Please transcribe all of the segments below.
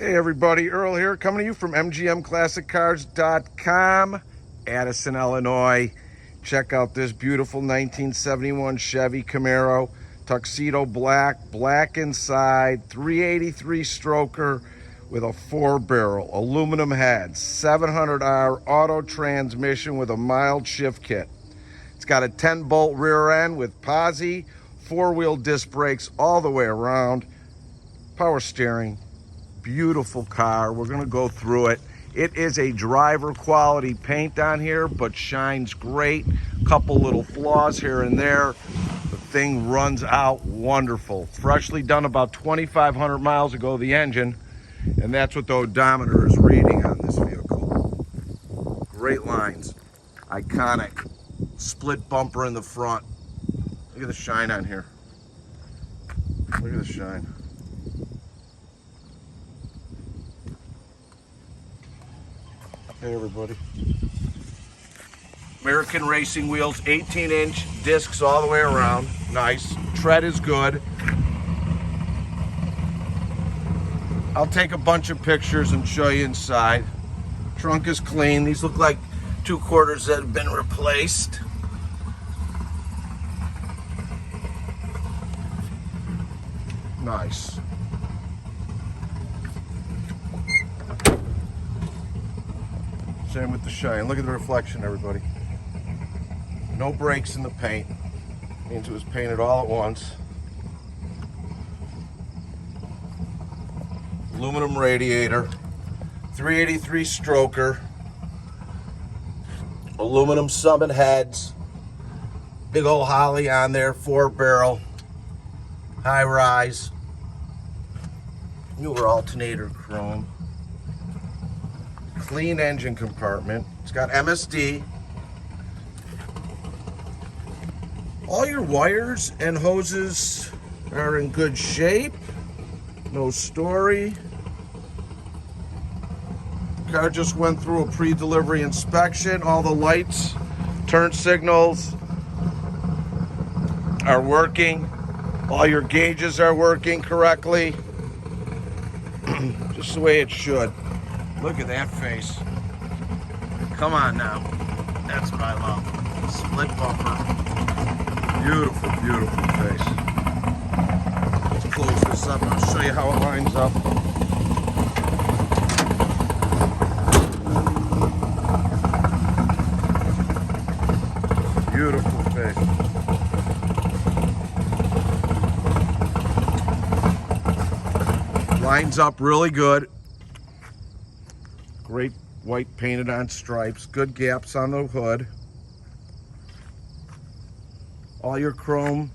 Hey everybody, Earl here, coming to you from MGMClassicCars.com, Addison, Illinois. Check out this beautiful 1971 Chevy Camaro, tuxedo black inside, 383 stroker with a 4-barrel, aluminum head, 700R auto transmission with a mild shift kit. It's got a 10-bolt rear end with posi, 4-wheel disc brakes all the way around, power steering. Beautiful car. We're going to go through it. It is a driver quality paint on here, but shines great. Couple little flaws here and there. The thing runs out wonderful. Freshly done about 2,500 miles ago, the engine, and that's what the odometer is reading on this vehicle. Great lines. Iconic. Split bumper in the front. Look at the shine on here. Look at the shine. Hey everybody. American racing wheels, 18-inch discs all the way around. Nice. Tread is good. I'll take a bunch of pictures and show you inside. Trunk is clean. These look like 2 quarters that have been replaced. Nice. Same with the shine. Look at the reflection, everybody. No breaks in the paint. Means it was painted all at once. Aluminum radiator. 383 stroker. Aluminum summit heads. Big old Holly on there. 4-barrel. High rise. Newer alternator chrome. Clean engine compartment. It's got MSD. All your wires and hoses are in good shape. No story. The car just went through a pre-delivery inspection. All the lights, turn signals are working. All your gauges are working correctly. Just the way it should. Look at that face. Come on now. That's what I love. Split bumper. Beautiful, beautiful face. Let's close this up and I'll show you how it lines up. Beautiful face. Lines up really good. Great white painted on stripes, good gaps on the hood. All your chrome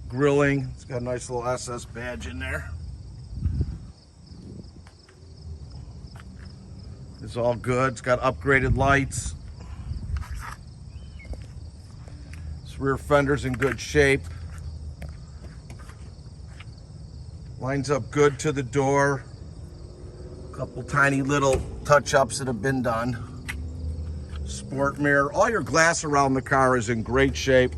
grilling. It's got a nice little SS badge in there. It's all good. It's got upgraded lights. This rear fender's in good shape. Lines up good to the door. Couple tiny little touch-ups that have been done. Sport mirror. All your glass around the car is in great shape.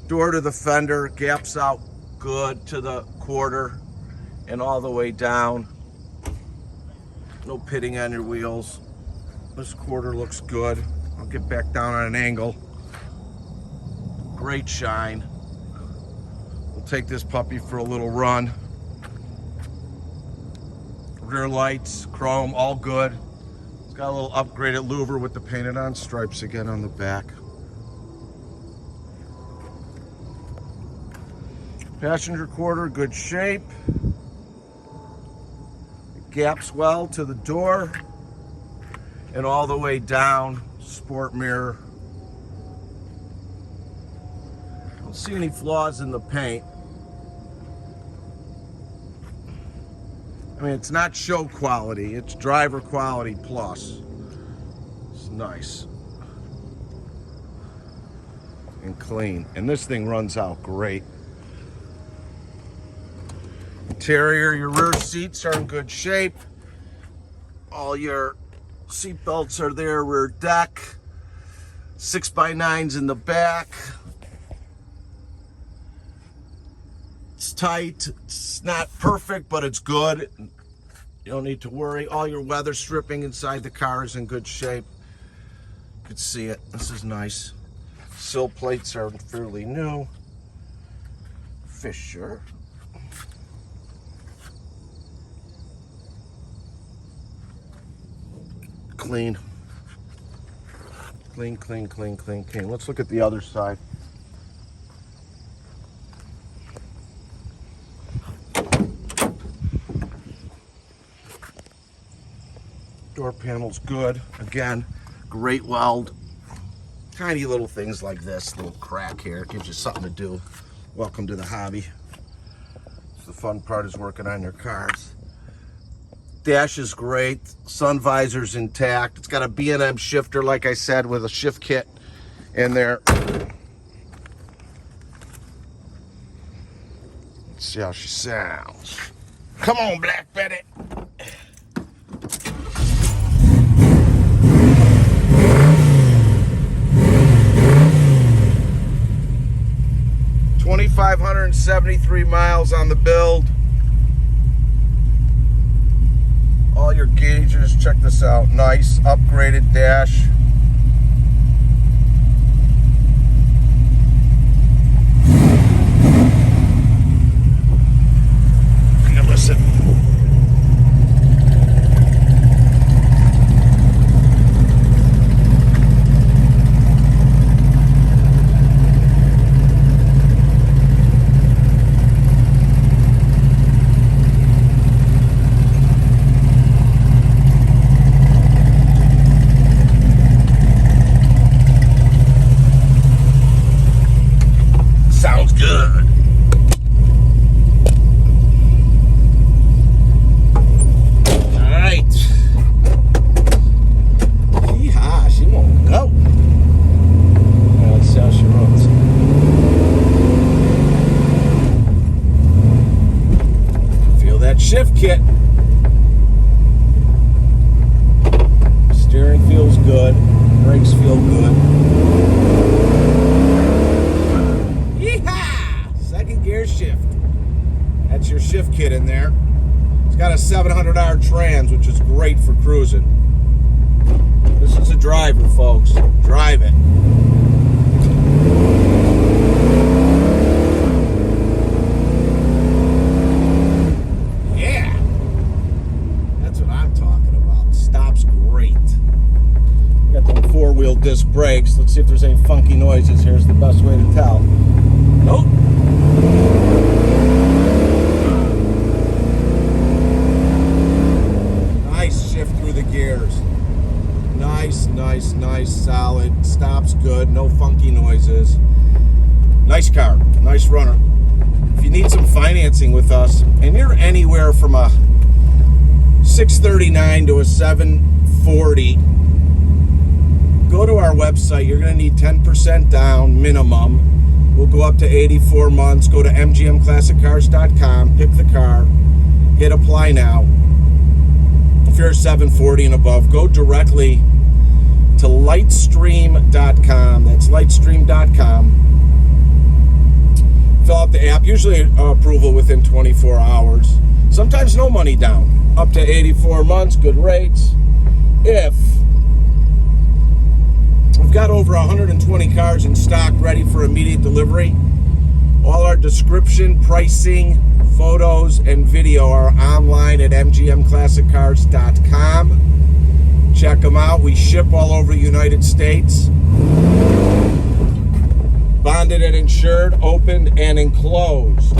Door to the fender gaps out good to the quarter and all the way down. No pitting on your wheels. This quarter looks good. I'll get back down on an angle. Great shine. We'll take this puppy for a little run. Rear lights, chrome, all good. It's got a little upgraded louver with the painted on stripes again on the back. Passenger quarter, good shape. It gaps well to the door and all the way down. Sport mirror. Don't see any flaws in the paint. I mean, it's not show quality, it's driver quality plus. It's nice. And clean. And this thing runs out great. Interior, your rear seats are in good shape. All your seat belts are there, rear deck. 6x9s in the back. It's tight. It's not perfect, but it's good. You don't need to worry. All your weather stripping inside the car is in good shape. You can see it. This is nice. Sill plates are fairly new. Fisher. Clean. Clean, clean, clean, clean, clean. Let's look at the other side. Door panel's good. Again, great weld. Tiny little things like this, little crack here, gives you something to do. Welcome to the hobby. The fun part is working on your cars. Dash is great. Sun visor's intact. It's got a B&M shifter, like I said, with a shift kit in there. Let's see how she sounds. Come on, Black Betty. $2,573 miles on the build. All your gauges, check this out. Nice upgraded dash. Here, listen. Sounds good. All right. Yeehaw, she won't go. Let's see how she runs. Feel that shift kit. Steering feels good. Brakes feel good. Second gear shift. That's your shift kit in there. It's got a 700R trans, which is great for cruising. This is a driver, folks. Drive it. Yeah. That's what I'm talking about. Stops great. Got them 4-wheel disc brakes. Let's see if there's any funky noises. Here's the best way to tell. Nope. Nice shift through the gears. Nice, nice, nice, solid. Stops good. No funky noises. Nice car. Nice runner. If you need some financing with us, and you're anywhere from a 639 to a 740, go to our website. You're going to need 10% down minimum. We'll go up to 84 months. Go to mgmclassiccars.com, pick the car, hit apply now. If you're 740 and above, go directly to lightstream.com. That's lightstream.com. Fill out the app. Usually approval within 24 hours. Sometimes no money down. Up to 84 months, good rates. If we've got over 120 cars in stock ready for immediate delivery. All our description, pricing, photos, and video are online at mgmclassiccars.com. Check them out. We ship all over the United States. Bonded and insured, opened and enclosed.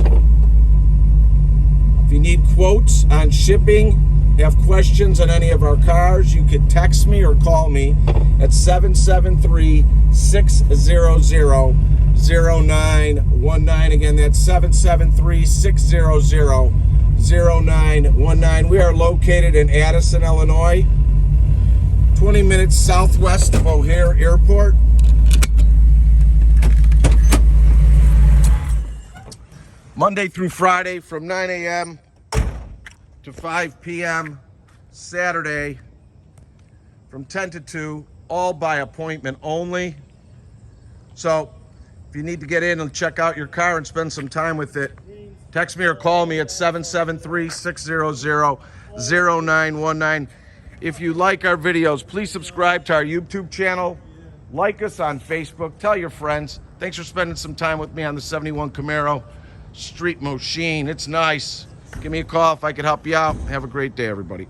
If you need quotes on shipping, have questions on any of our cars, you could text me or call me at 773-600-0919. Again, that's 773-600-0919. We are located in Addison, Illinois, 20 minutes southwest of O'Hare Airport. Monday through Friday from 9 a.m. to 5 p.m. Saturday from 10 to 2, all by appointment only. So if you need to get in and check out your car and spend some time with it, text me or call me at 773-600-0919. 0919. If you like our videos, please subscribe to our YouTube channel. Like us on Facebook. Tell your friends. Thanks for spending some time with me on the 71 Camaro Street Machine. It's nice. Give me a call if I could help you out. Have a great day, everybody.